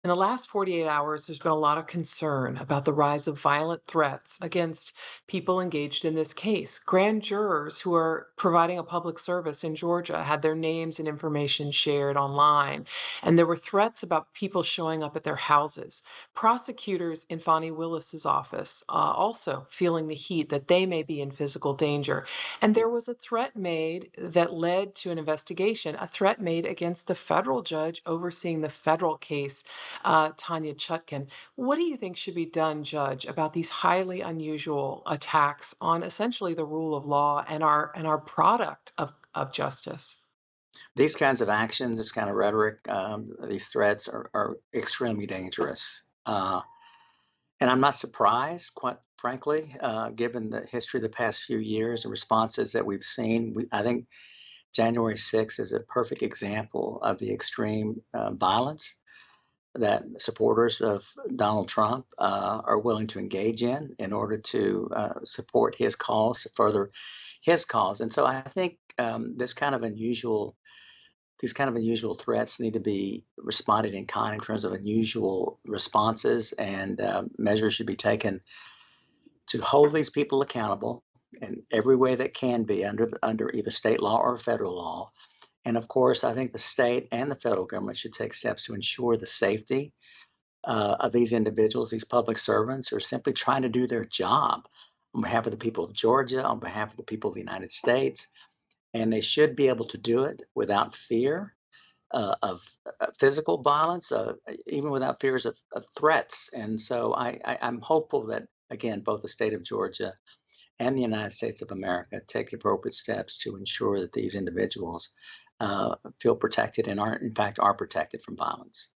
In the last 48 hours, there's been a lot of concern about the rise of violent threats against people engaged in this case. Grand jurors who are providing a public service in Georgia had their names and information shared online, and there were threats about people showing up at their houses. Prosecutors in Fonnie Willis's office also feeling the heat that they may be in physical danger. And there was a threat made that led to an investigation, a threat made against the federal judge overseeing the federal case, Tanya Chutkin. What do you think should be done, Judge, about these highly unusual attacks on essentially the rule of law and our product of justice? These kinds of actions, this kind of rhetoric, these threats are extremely dangerous. And I'm not surprised, quite frankly, given the history of the past few years and responses that we've seen. I think January 6th is a perfect example of the extreme violence that supporters of Donald Trump are willing to engage in order to support his cause, to further his cause. And so I think these kind of unusual threats need to be responded in kind in terms of unusual responses, and measures should be taken to hold these people accountable in every way that can be under either state law or federal law. And of course, I think the state and the federal government should take steps to ensure the safety of these individuals, these public servants who are simply trying to do their job on behalf of the people of Georgia, on behalf of the people of the United States. And they should be able to do it without fear of physical violence, even without fears of threats. And so I'm hopeful that, again, both the state of Georgia and the United States of America take the appropriate steps to ensure that these individuals feel protected and are, in fact, are protected from violence.